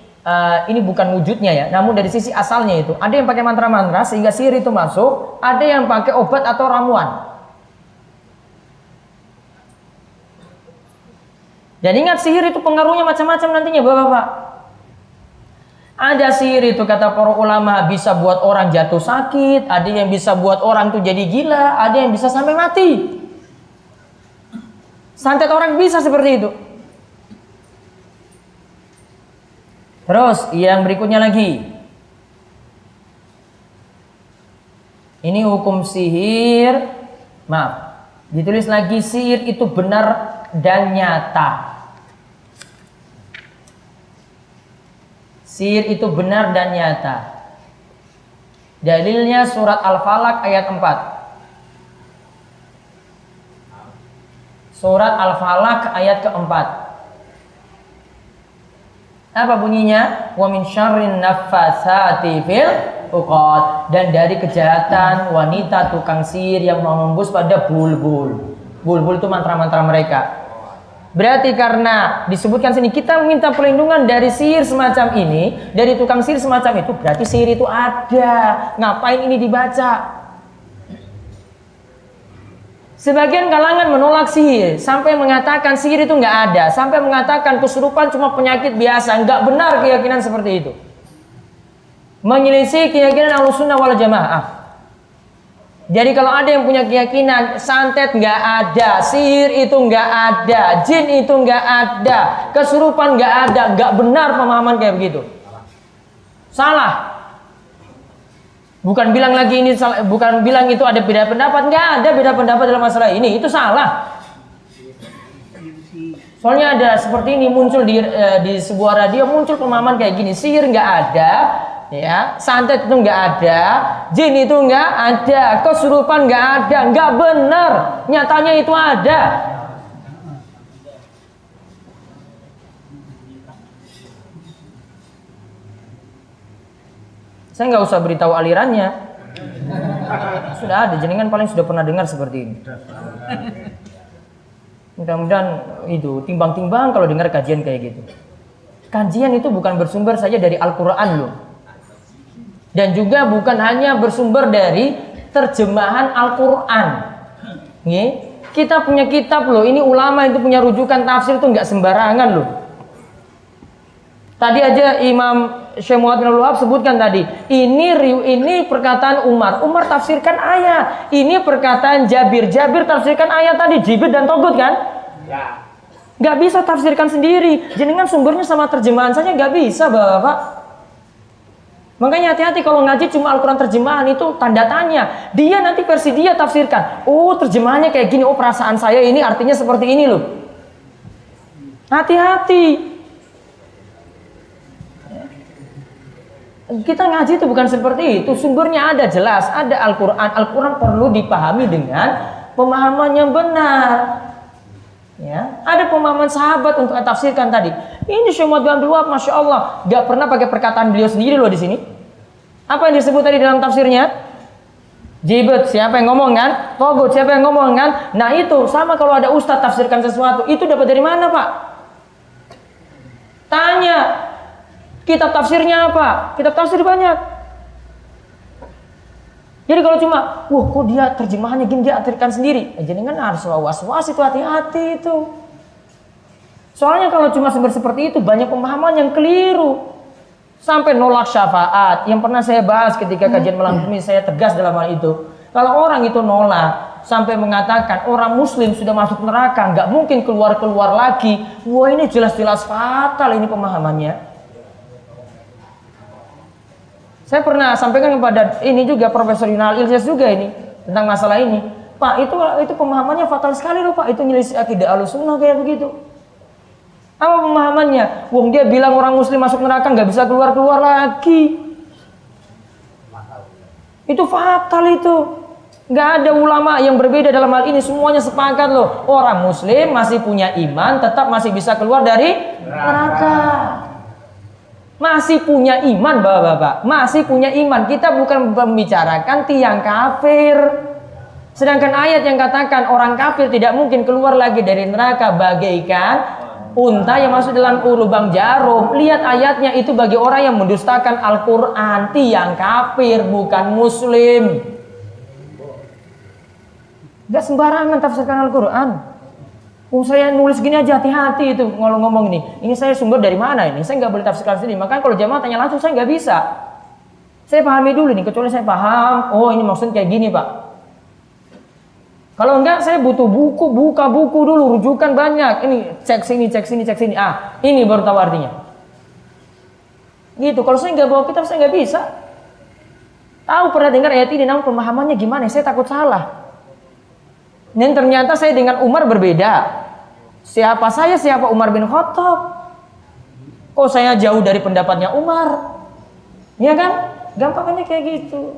ini bukan wujudnya ya, namun dari sisi asalnya itu ada yang pakai mantra-mantra sehingga sihir itu masuk, ada yang pakai obat atau ramuan. Dan ingat sihir itu pengaruhnya macam-macam nantinya Bapak-bapak. Ada sihir itu kata para ulama bisa buat orang jatuh sakit, ada yang bisa buat orang tuh jadi gila, ada yang bisa sampai mati. Santet orang bisa seperti itu. Terus yang berikutnya lagi. Ini hukum sihir. Maaf. Ditulis lagi sihir itu benar dan nyata. Sihir itu benar dan nyata. Dalilnya surat Al-Falaq ayat 4. Surat Al-Falaq ayat keempat. Apa bunyinya? Wa min syarrin naffatsati fil uqad. Dan dari kejahatan wanita tukang sihir yang mengembus pada bulbul. Bulbul itu mantra-mantra mereka. Berarti karena disebutkan sini kita minta perlindungan dari sihir semacam ini, dari tukang sihir semacam itu, berarti sihir itu ada. Ngapain ini dibaca? Sebagian kalangan menolak sihir, sampai mengatakan sihir itu nggak ada, sampai mengatakan kesurupan cuma penyakit biasa. Nggak benar keyakinan seperti itu. Menyelisih keyakinan Ahlussunnah wal Jamaah. Jadi kalau ada yang punya keyakinan santet nggak ada, sihir itu nggak ada, jin itu nggak ada, kesurupan nggak ada, nggak benar pemahaman kayak begitu. Salah. Bukan bilang lagi ini salah, bukan bilang itu ada beda pendapat, nggak ada beda pendapat dalam masalah ini, itu salah. Soalnya ada seperti ini muncul di sebuah radio muncul pemahaman kayak gini, sihir nggak ada. Ya, santet itu nggak ada, jin itu nggak ada, kesurupan nggak ada, nggak benar. Nyatanya itu ada. Saya nggak usah beritahu alirannya. Sudah ada, jenengan paling sudah pernah dengar seperti ini. Mudah-mudahan itu timbang-timbang kalau dengar kajian kayak gitu. Kajian itu bukan bersumber saja dari Al-Quran loh. Dan juga bukan hanya bersumber dari terjemahan Al-Quran. Kita punya kitab loh. Ini ulama itu punya rujukan tafsir itu nggak sembarangan loh. Tadi aja Imam Syekh Muhammad bin Abdul Wahab sebutkan tadi. Ini perkataan Umar. Umar tafsirkan ayat. Ini perkataan Jabir. Jabir tafsirkan ayat tadi. Jibir dan Togut kan? Ya. Nggak bisa tafsirkan sendiri. Jenengan sumbernya sama terjemahan saja nggak bisa Bapak. Makanya hati-hati kalau ngaji cuma Al-Quran terjemahan itu tanda tanya. Dia nanti versi dia tafsirkan. Oh terjemahannya kayak gini. Oh perasaan saya ini artinya seperti ini loh. Hati-hati. Kita ngaji itu bukan seperti itu. Sumbernya ada jelas. Ada Al-Quran. Al-Quran perlu dipahami dengan pemahaman yang benar. Ya, ada pemahaman sahabat untuk tafsirkan tadi. Ini Syekh Muhammad bin Abdul Wahab, masya Allah, gak pernah pakai perkataan beliau sendiri loh di sini. Apa yang disebut tadi dalam tafsirnya? Jibet, siapa yang ngomong kan? Togut, siapa yang ngomong kan? Nah itu sama kalau ada ustadz tafsirkan sesuatu, itu dapat dari mana Pak? Tanya, kitab tafsirnya apa? Kitab tafsir banyak. Jadi kalau cuma, wah kok dia terjemahannya gini, dia artikan sendiri. Jadi kan harus was-was itu, hati-hati itu. Soalnya kalau cuma seperti itu, banyak pemahaman yang keliru. Sampai nolak syafaat. Yang pernah saya bahas ketika kajian malam ini, saya tegas dalam hal itu. Kalau orang itu nolak, sampai mengatakan orang muslim sudah masuk neraka, nggak mungkin keluar-keluar lagi. Wah ini jelas-jelas fatal ini pemahamannya. Saya pernah sampaikan kepada ini juga Profesor Yunal Ilyas juga ini tentang masalah ini. Pak, itu pemahamannya fatal sekali loh Pak. Itu nyelisih akidah Ahlussunnah kayak begitu. Apa pemahamannya? Wong dia bilang orang muslim masuk neraka nggak bisa keluar-keluar lagi. Itu fatal itu. Nggak ada ulama yang berbeda dalam hal ini. Semuanya sepakat loh. Orang muslim masih punya iman, tetap masih bisa keluar dari neraka. Masih punya iman bapak-bapak, masih punya iman. Kita bukan membicarakan tiang kafir. Sedangkan ayat yang katakan orang kafir tidak mungkin keluar lagi dari neraka bagaikan unta yang masuk dalam lubang jarum. Lihat ayatnya, itu bagi orang yang mendustakan Al-Quran. Tiang kafir, bukan muslim. Gak sembarangan tafsirkan Al-Quran. Saya nulis gini aja, hati-hati itu kalau ngomong ini. Ini saya sumber dari mana ini? Saya nggak boleh tafsirkan sendiri. Makanya kalau jamaah tanya langsung saya nggak bisa. Saya pahami dulu nih, kecuali saya paham. Oh ini maksudnya kayak gini Pak. Kalau enggak saya butuh buku, buka buku dulu, rujukan banyak. Ini cek sini, cek sini, cek sini. Ah ini baru tahu artinya. Gitu. Kalau saya nggak bawa kitab saya nggak bisa. Tahu pernah dengar ayat ini, namun pemahamannya gimana? Saya takut salah. Dan ternyata saya dengan Umar berbeda. Siapa saya, siapa Umar bin Khattab? Kok saya jauh dari pendapatnya Umar? Ya kan? Gampangnya kayak gitu.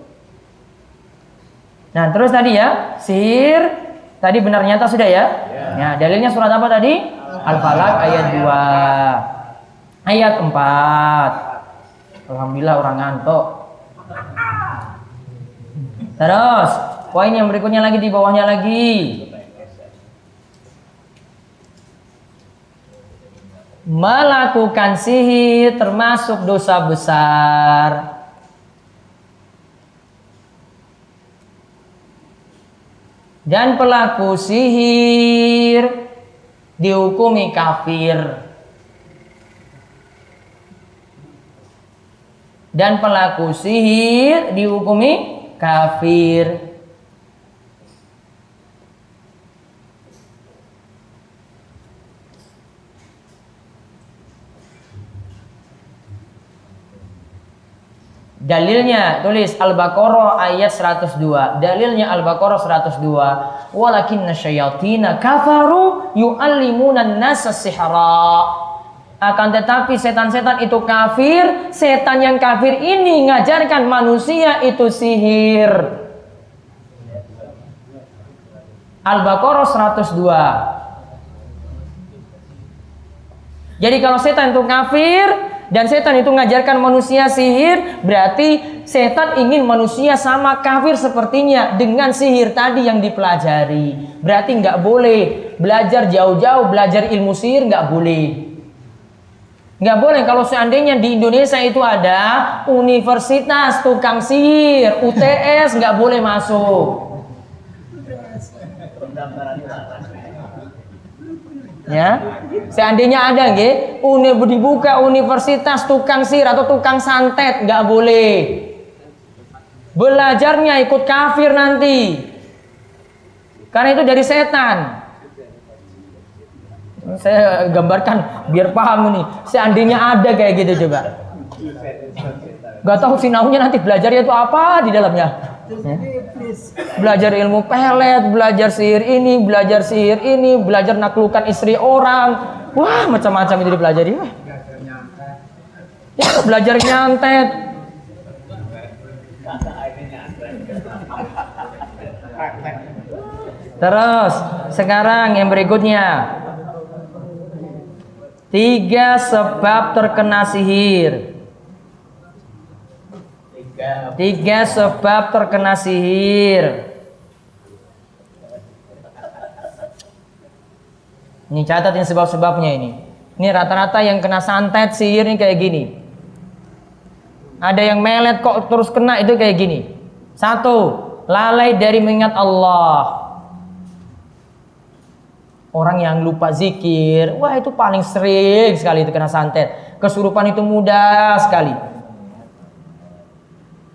Nah terus tadi ya, sihir tadi benar nyata sudah ya? Nah dalilnya surat apa tadi? Al-Falaq ayat 2. Ayat 4. Alhamdulillah orang ngantuk. Terus poin yang berikutnya lagi di bawahnya lagi. Melakukan sihir termasuk dosa besar. Dan pelaku sihir dihukumi kafir. Dan pelaku sihir dihukumi kafir. Dalilnya tulis Al-Baqarah ayat 102. Dalilnya Al-Baqarah 102. Walakinna syayatina kafaru yu'allimuna an-nasa sihra. Akan tetapi setan-setan itu kafir. Setan yang kafir ini ngajarkan manusia itu sihir. Al-Baqarah 102. Jadi kalau setan itu kafir dan setan itu mengajarkan manusia sihir, berarti setan ingin manusia sama kafir sepertinya dengan sihir tadi yang dipelajari. Berarti nggak boleh belajar jauh-jauh, belajar ilmu sihir nggak boleh. Nggak boleh. Kalau seandainya di Indonesia itu ada universitas tukang sihir, UTS, nggak boleh masuk. Ya, seandainya ada dibuka universitas tukang sihir atau tukang santet, nggak boleh. Belajarnya ikut kafir nanti, karena itu dari setan. Saya gambarkan biar paham ini. Seandainya ada kayak gitu coba. Gak tahu sinaunya nanti belajarnya itu apa di dalamnya. Ya. Belajar ilmu pelet, belajar sihir ini, belajar naklukan istri orang. Wah, macam-macam itu dipelajari. Ya, belajar nyantet. Terus, sekarang yang berikutnya. 3 sebab terkena sihir. 3 sebab terkena sihir. Ini catat ini sebab-sebabnya ini. Ini rata-rata yang kena santet sihir ini kayak gini. Ada yang melet kok terus kena itu kayak gini. 1, lalai dari mengingat Allah. Orang yang lupa zikir, wah itu paling sering sekali itu kena santet. Kesurupan itu mudah sekali.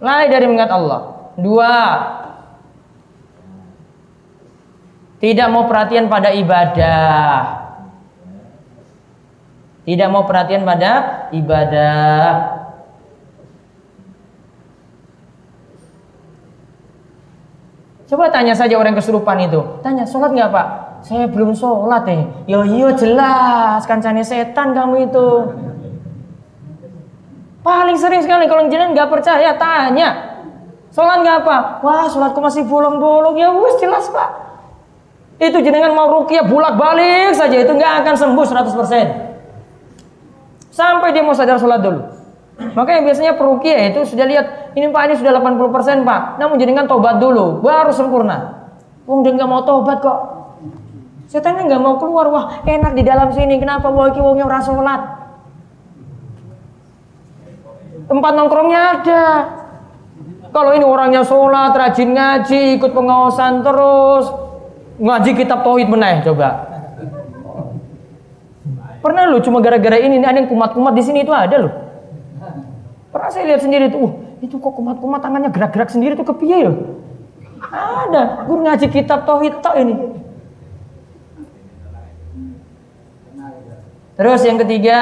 Lalai dari mengingat Allah. 2, tidak mau perhatian pada ibadah. Tidak mau perhatian pada ibadah. Coba tanya saja orang kesurupan itu. Tanya, sholat nggak Pak? Saya belum sholat Yo jelas, kancane setan kamu itu. Paling sering sekali kalau jenengan nggak percaya tanya, sholat nggak Pak? Wah sholatku masih bolong-bolong. Ya wis jelas Pak. Itu jenengan mau ruqyah bolak-balik saja itu nggak akan sembuh 100%. Sampai dia mau sadar sholat dulu. Makanya biasanya peruqyah itu sudah lihat ini Pak, ini sudah 80% Pak. Namun jenengan tobat dulu, baru sempurna. Wong dia nggak mau tobat kok. Setannya nggak mau keluar. Wah enak di dalam sini. Kenapa wongnya ora sholat? Tempat nongkrongnya ada. Kalau ini orangnya sholat, rajin ngaji, ikut pengawasan terus, ngaji kitab tauhid meneh coba. Pernah lu cuma gara-gara ini ada yang kumat-kumat di sini itu ada loh. Pernah saya lihat sendiri tuh, itu kok kumat-kumat tangannya gerak-gerak sendiri tuh kepiye loh. Ada guru ngaji kitab tauhid tok ini. Terus yang ketiga,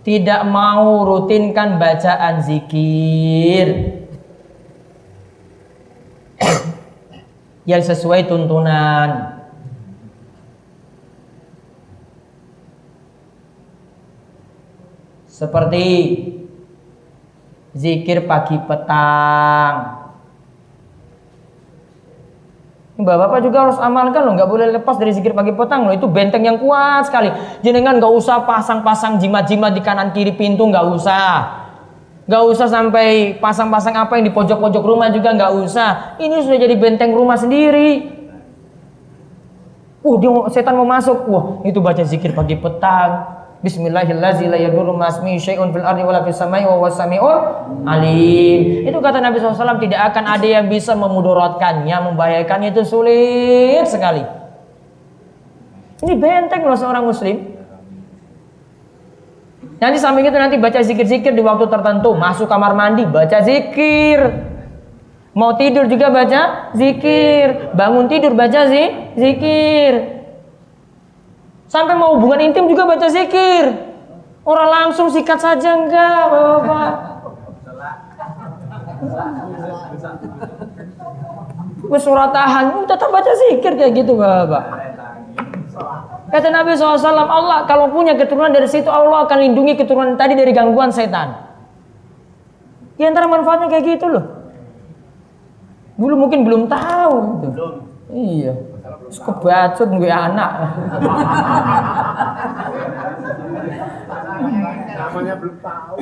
tidak mau rutinkan bacaan zikir yang sesuai tuntunan. Seperti zikir pagi petang. Bapak-bapak juga harus amalkan loh, nggak boleh lepas dari zikir pagi petang loh. Itu benteng yang kuat sekali. Jangan nggak usah pasang-pasang jimat-jimat di kanan kiri pintu, nggak usah. Nggak usah sampai pasang-pasang apa yang di pojok-pojok rumah juga nggak usah. Ini sudah jadi benteng rumah sendiri. Setan mau masuk. Wah, itu baca zikir pagi petang. Bismillahirrahmanirrahim. La yadurru ma'asmihi syai'un fil ardi wala fis samai wa huwas samiul alim. Itu kata Nabi SAW, tidak akan ada yang bisa memudaratkannya, membahayakannya, itu sulit sekali. Ini benteng loh seorang muslim. Nanti samping itu nanti baca zikir-zikir di waktu tertentu. Masuk kamar mandi baca zikir. Mau tidur juga baca zikir. Bangun tidur baca zikir. Sampai mau hubungan intim juga baca zikir. Orang langsung sikat saja enggak, Bapak. Wes ora tahan, tetap baca zikir kayak gitu, Bapak. Kata Nabi SAW, Allah kalau punya keturunan dari situ, Allah akan lindungi keturunan tadi dari gangguan setan. Di antara manfaatnya kayak gitu loh. Dulu mungkin belum tahu gitu. Iya. Kebacut gue anak. Namanya belum tahu.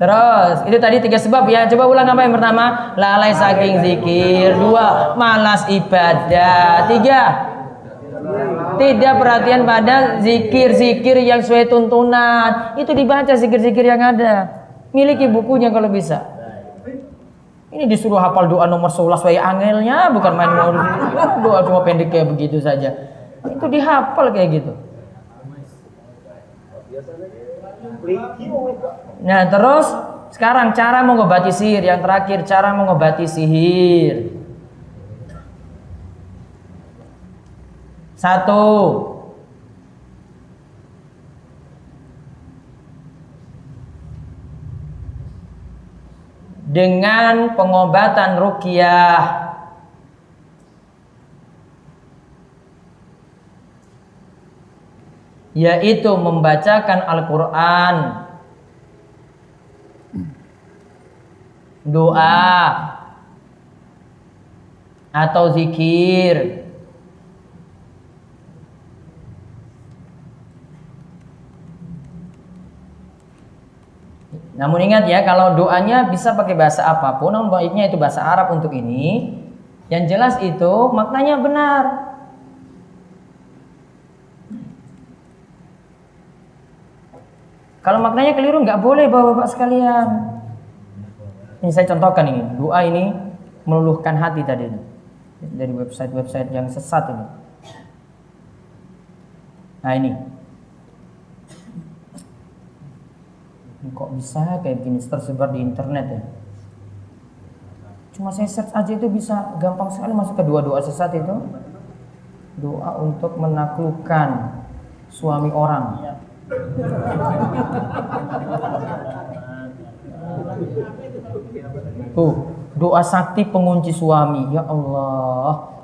Terus itu tadi 3 sebab ya. Coba ulang apa yang pertama? Lalai saking zikir. 2, malas ibadah. 3, tidak perhatian pada zikir-zikir yang sesuai tuntunan. Itu dibaca zikir-zikir yang ada. Miliki bukunya kalau bisa. Ini disuruh hafal doa nomor 11 wae angelnya, bukan main doa cuma pendek kayak begitu saja. Itu dihafal kayak gitu. Nah terus sekarang cara mengobati sihir. Yang terakhir, cara mengobati sihir. 1, dengan pengobatan ruqyah. Yaitu membacakan Al-Quran, doa, atau zikir. Namun ingat ya, kalau doanya bisa pakai bahasa apapun, namun baiknya itu bahasa Arab untuk ini. Yang jelas itu maknanya benar. Kalau maknanya keliru nggak boleh bapak-bapak sekalian. Ini saya contohkan ini, doa ini meluluhkan hati tadi ini. Dari website-website yang sesat ini. Nah ini kok bisa kayak begini tersebar di internet ya. Cuma saya search aja itu bisa gampang sekali masuk ke doa sesat itu. Doa untuk menaklukkan suami orang. Doa sakti pengunci suami. Ya Allah.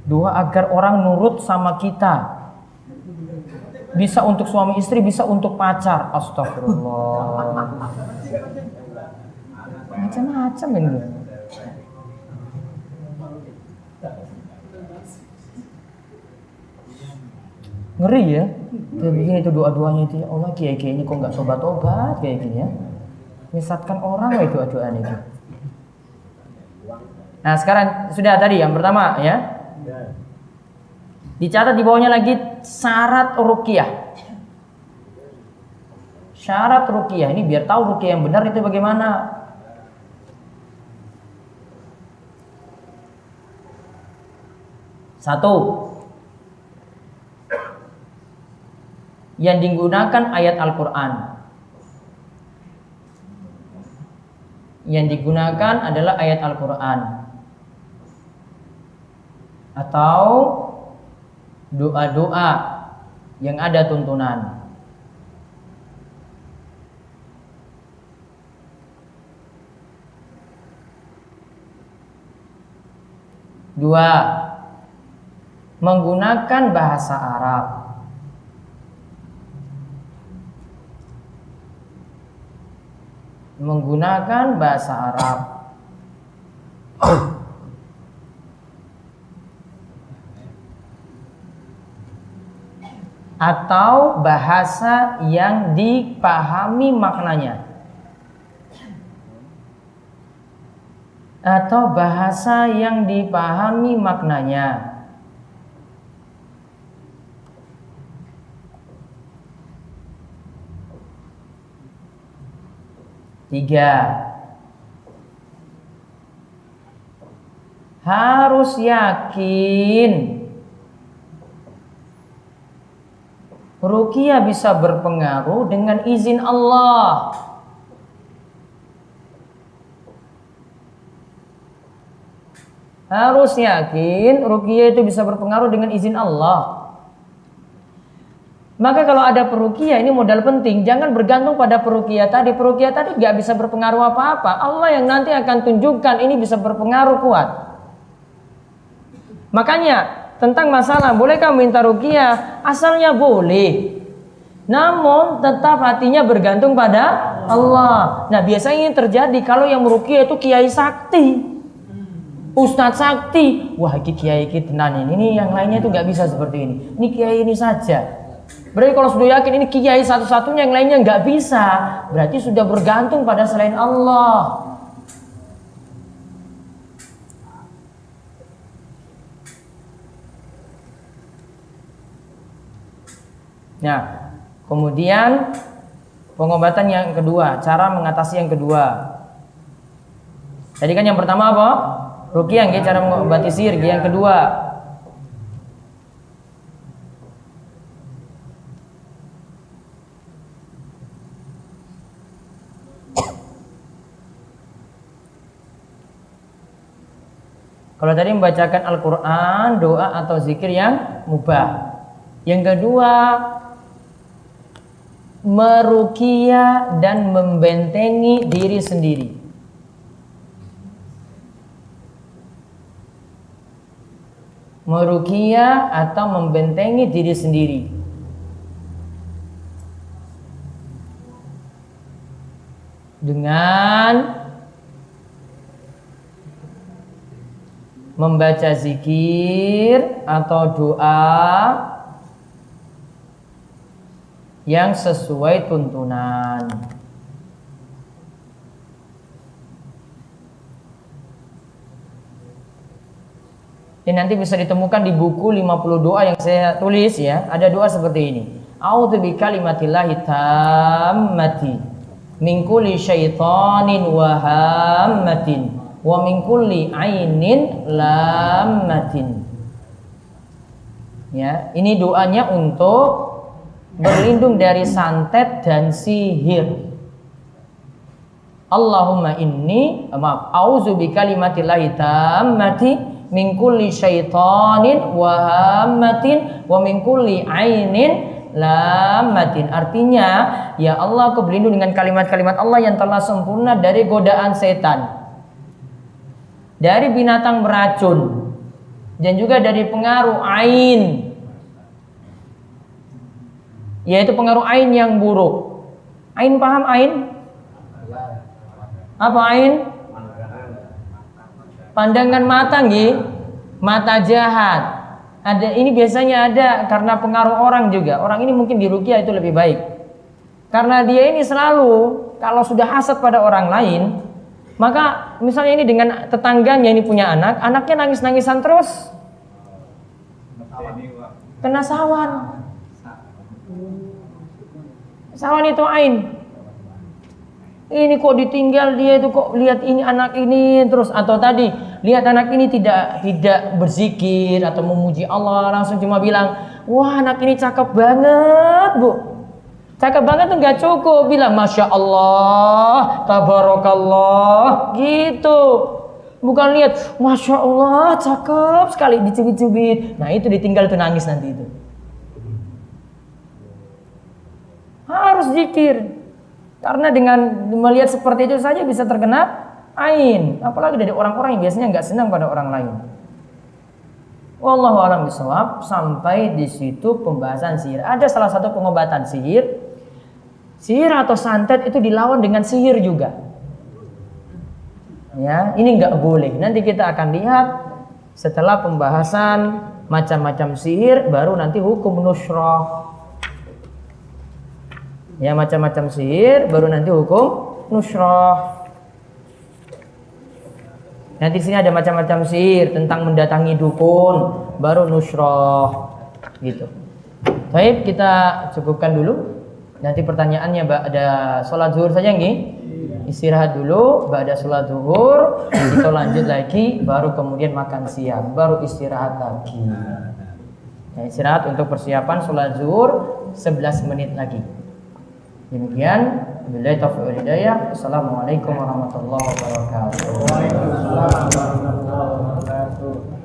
Doa agar orang nurut sama kita. Bisa untuk suami istri, bisa untuk pacar. Astagfirullah. Macam-macam ini. Ngeri ya. Kayak begini itu doa-doanya itu. Ya Allah, kiai-kiai ini kok nggak tobat-tobat kayak gini ya. Menyesatkan orang ya doa-doaan itu. Nah sekarang sudah tadi yang pertama ya. Dicatat di bawahnya lagi syarat ruqyah. Syarat ruqyah ini biar tahu ruqyah yang benar itu bagaimana. Satu, yang digunakan ayat Al-Quran. Yang digunakan adalah ayat Al-Quran atau doa-doa yang ada tuntunan. Dua, menggunakan bahasa Arab. Menggunakan bahasa Arab. Atau bahasa yang dipahami maknanya. Atau bahasa yang dipahami maknanya. Tiga, harus yakin ruqyah bisa berpengaruh dengan izin Allah. Harus yakin ruqyah itu bisa berpengaruh dengan izin Allah. Maka kalau ada peruqyah ini modal penting, jangan bergantung pada peruqyah tadi. Peruqyah tadi nggak bisa berpengaruh apa-apa. Allah yang nanti akan tunjukkan ini bisa berpengaruh kuat. Makanya tentang masalah bolehkah minta ruqyah, asalnya boleh. Namun tetap hatinya bergantung pada Allah. Nah biasanya ini terjadi kalau yang meruqyah itu kiai sakti, ustadz sakti. Wah ini kiai tenan ini yang lainnya itu nggak bisa seperti ini. Ini kiai ini saja. Berarti kalau sudah yakin ini kiai satu-satunya yang lainnya nggak bisa, berarti sudah bergantung pada selain Allah. Nah, kemudian pengobatan yang kedua, cara mengatasi yang kedua. Tadi kan yang pertama apa? Ruqyah, cara mengobati sihir. Yang kedua, kalau tadi membacakan Al-Quran, doa atau zikir yang mubah. Yang kedua, meruqyah dan membentengi diri sendiri. Meruqyah atau membentengi diri sendiri. Dengan membaca zikir atau doa yang sesuai tuntunan. Ini nanti bisa ditemukan di buku 50 doa yang saya tulis ya. Ada doa seperti ini. A'udzu bikalimatillahi tammati min kulli syaitanin wa hammatin wa min kulli ainin lammatin. Ya, ini doanya untuk berlindung dari santet dan sihir. Allahumma a'udzu bikalimatillahi tammati min kulli syaitanin wa hammatin wa min kulli ainin lammatin. Artinya, ya Allah, aku berlindung dengan kalimat-kalimat Allah yang telah sempurna dari godaan setan, dari binatang beracun, dan juga dari pengaruh ain, yaitu pengaruh ain yang buruk. Ain, paham ain? Apa ain? Pandangan mata nggih, mata jahat. Ada, ini biasanya ada karena pengaruh orang juga. Orang ini mungkin diruqyah itu lebih baik. Karena dia ini selalu kalau sudah hasad pada orang lain, maka misalnya ini dengan tetangganya ini punya anak, anaknya nangis-nangisan terus. Kena sawan. Sawan itu ain. Ini kok ditinggal dia itu, kok lihat ini anak ini terus, atau tadi lihat anak ini tidak berzikir atau memuji Allah, langsung cuma bilang, wah anak ini cakep banget bu, cakep banget tuh nggak cukup, bilang masya Allah, tabarakallah gitu, bukan lihat masya Allah cakep sekali dicubit-cubit, nah itu ditinggal tuh nangis nanti itu. Harus zikir. Karena dengan melihat seperti itu saja bisa terkena ain, apalagi dari orang-orang yang biasanya nggak senang pada orang lain. Wallahu a'lam bishawab. Sampai di situ pembahasan sihir. Ada salah satu pengobatan sihir. Sihir atau santet itu dilawan dengan sihir juga. Ya, ini nggak boleh. Nanti kita akan lihat setelah pembahasan macam-macam sihir, baru nanti hukum nusrah. Ya, macam-macam sihir baru nanti hukum nusrah. Nanti sini ada macam-macam sihir tentang mendatangi dukun, baru nusrah gitu. Baik, kita cukupkan dulu. Nanti pertanyaannya ada sholat zuhur saja nggih? Istirahat dulu, ba'da sholat zuhur kita lanjut lagi, baru kemudian makan siang, baru istirahat lagi. Nah, istirahat untuk persiapan sholat zuhur 11 menit lagi. Demikian, billahi taufiq wal hidayah. Assalamualaikum warahmatullahi wabarakatuh. Waalaikumsalam warahmatullahi wabarakatuh.